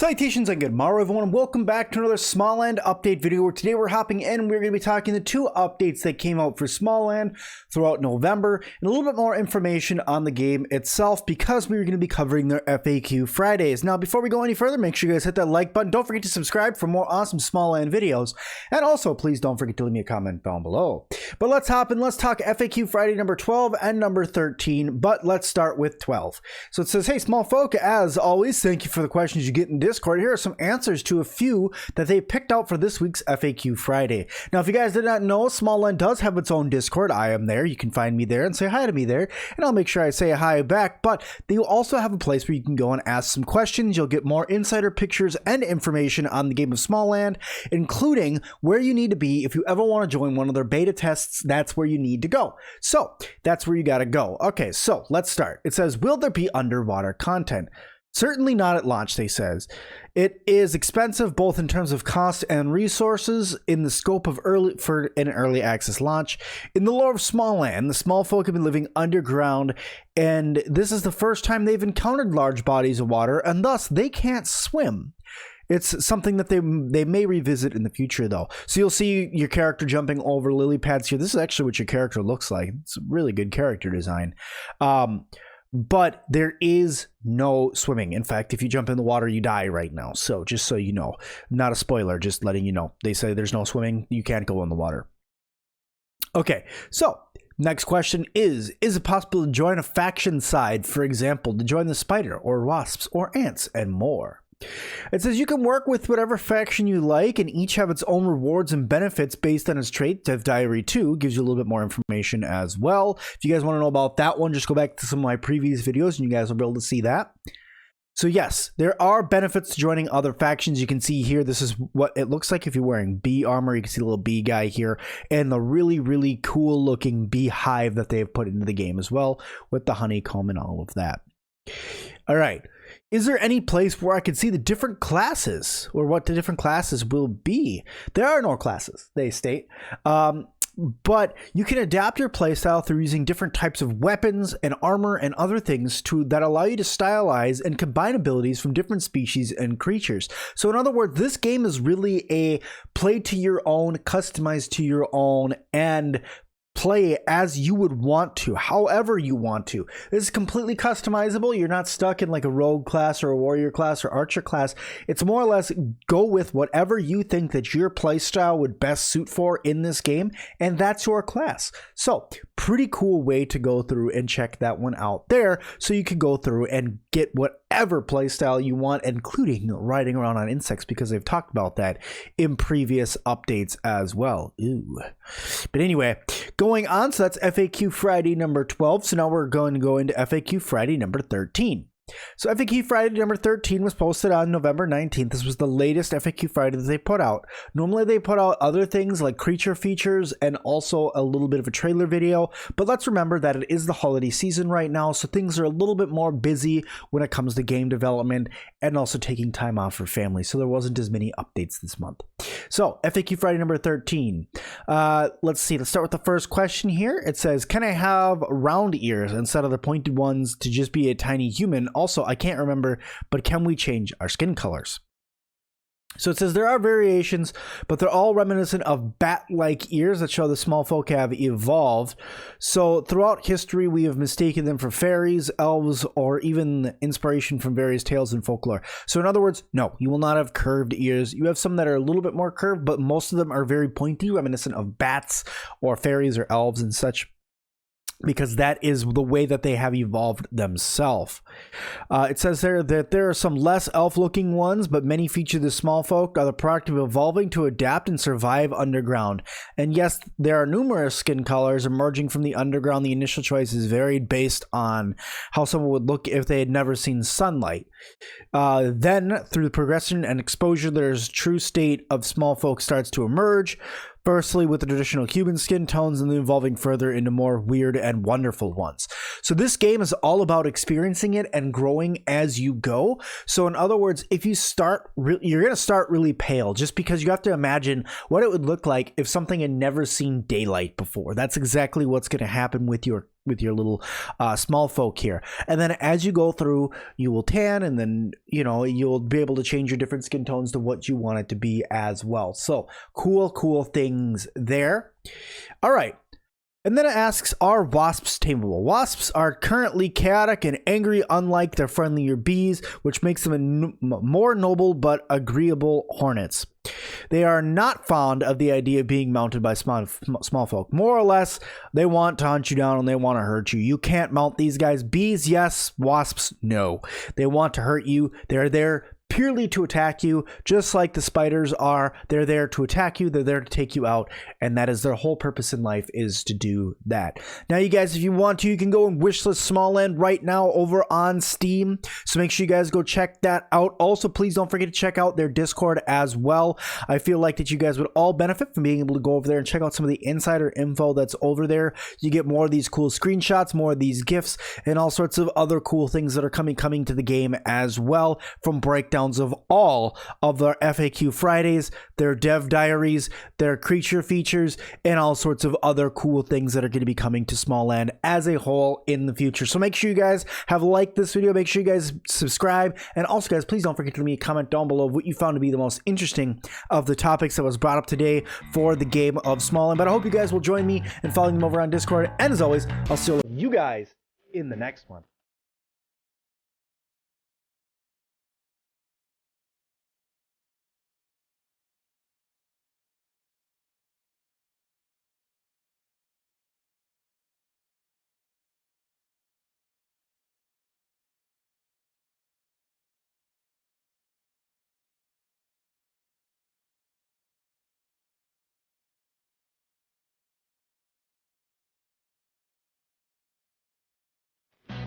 Salutations and good morrow everyone, and welcome back to another Smalland update video where today we're hopping in and we're going to be talking the two updates that came out for Smalland throughout November and a little bit more information on the game itself because we're going to be covering their FAQ Fridays. Now before we go any further, make sure you guys hit that like button, don't forget to subscribe for more awesome Smalland videos, and also please don't forget to leave me a comment down below. But let's hop in, let's talk FAQ Friday number 12 and number 13, but let's start with 12. So it says, hey small folk, as always, thank you for the questions you get in Discord. Here are some answers to a few that they picked out for this week's FAQ Friday. Now, if you guys did not know, Smalland does have its own Discord. I am there. You can find me there and say hi to me there, and I'll make sure I say hi back. But they also have a place where you can go and ask some questions. You'll get more insider pictures and information on the game of Smalland, including where you need to be if you ever want to join one of their beta tests. That's where you need to go. So that's where you got to go. Okay, so let's start. It says, will there be underwater content? Certainly not at launch, they says. It is expensive both in terms of cost and resources in the scope of an early access launch. In the lore of Smalland, the small folk have been living underground, and this is the first time they've encountered large bodies of water, and thus they can't swim. It's something that they may revisit in the future, though. So you'll see your character jumping over lily pads here. This is actually what your character looks like. It's a really good character design. But there is no swimming. In fact, if you jump in the water, you die right now. So just so you know, not a spoiler, just letting you know. They say there's no swimming. You can't go in the water. Okay, so next question is it possible to join a faction side, for example, to join the spider or wasps or ants and more? It says you can work with whatever faction you like and each have its own rewards and benefits based on its trait. Dev Diary 2 gives you a little bit more information as well. If you guys want to know about that one, just go back to some of my previous videos and you guys will be able to see that. So yes, there are benefits to joining other factions. You can see here, this is what it looks like if you're wearing bee armor. You can see the little bee guy here and the really, really cool looking beehive that they have put into the game as well with the honeycomb and all of that. All right. Is there any place where I could see the different classes or what the different classes will be? There are no classes, they state. But you can adapt your playstyle through using different types of weapons and armor and other things that allow you to stylize and combine abilities from different species and creatures. So in other words, this game is really a play to your own, customize to your own, and play as you would want to, however you want to. This is completely customizable. You're not stuck in like a rogue class or a warrior class or archer class. It's more or less go with whatever you think that your play style would best suit for in this game, and that's your class. So pretty cool way to go through and check that one out there, so you can go through and get whatever play style you want, including riding around on insects, because they've talked about that in previous updates as well. Ooh. But anyway, going on, so that's FAQ Friday number 12. So now we're going to go into FAQ Friday number 13. So FAQ Friday number 13 was posted on November 19th. This was the latest FAQ Friday that they put out. Normally they put out other things like creature features and also a little bit of a trailer video, but let's remember that it is the holiday season right now, so things are a little bit more busy when it comes to game development and also taking time off for family, so there wasn't as many updates this month. So FAQ Friday number 13. Let's see, let's start with the first question here. It says, can I have round ears instead of the pointed ones to just be a tiny human? Also, I can't remember, but can we change our skin colors? So it says there are variations, but they're all reminiscent of bat-like ears that show the small folk have evolved. So throughout history, we have mistaken them for fairies, elves, or even inspiration from various tales and folklore. So in other words, no, you will not have curved ears. You have some that are a little bit more curved, but most of them are very pointy, reminiscent of bats or fairies or elves and such, because that is the way that they have evolved themselves. It says there that there are some less elf-looking ones, but many feature the small folk are the product of evolving to adapt and survive underground. And yes, there are numerous skin colors emerging from the underground. The initial choice is varied based on how someone would look if they had never seen sunlight. Then, through the progression and exposure, there's true state of small folk starts to emerge. Firstly, with the traditional human skin tones, and then evolving further into more weird and wonderful ones. So this game is all about experiencing it and growing as you go. So in other words, if you start, you're going to start really pale, just because you have to imagine what it would look like if something had never seen daylight before. That's exactly what's going to happen with your your little small folk here. And then as you go through, you will tan, and then you'll be able to change your different skin tones to what you want it to be as well. So cool things there. All right. And then it asks, are wasps tameable? Wasps are currently chaotic and angry, unlike their friendlier bees, which makes them more noble but agreeable hornets. They are not fond of the idea of being mounted by small folk. More or less, they want to hunt you down and they want to hurt you. You can't mount these guys. Bees, yes. Wasps, no. They want to hurt you. They're there purely to attack you, just like the spiders are. They're there to attack you. They're there to take you out, and that is their whole purpose in life, is to do that. Now, you guys, if you want to, you can go and wishlist Smalland right now over on Steam, so make sure you guys go check that out. Also, please don't forget to check out their Discord as well. I feel like that you guys would all benefit from being able to go over there and check out some of the insider info that's over there. You get more of these cool screenshots, more of these GIFs, and all sorts of other cool things that are coming to the game as well, from breakdowns of all of their FAQ Fridays, their dev diaries, their creature features, and all sorts of other cool things that are going to be coming to Smalland as a whole in the future. So make sure you guys have liked this video, make sure you guys subscribe, and also guys, please don't forget to leave me a comment down below what you found to be the most interesting of the topics that was brought up today for the game of Smalland. But I hope you guys will join me in following them over on Discord, and as always, I'll see you guys in the next one.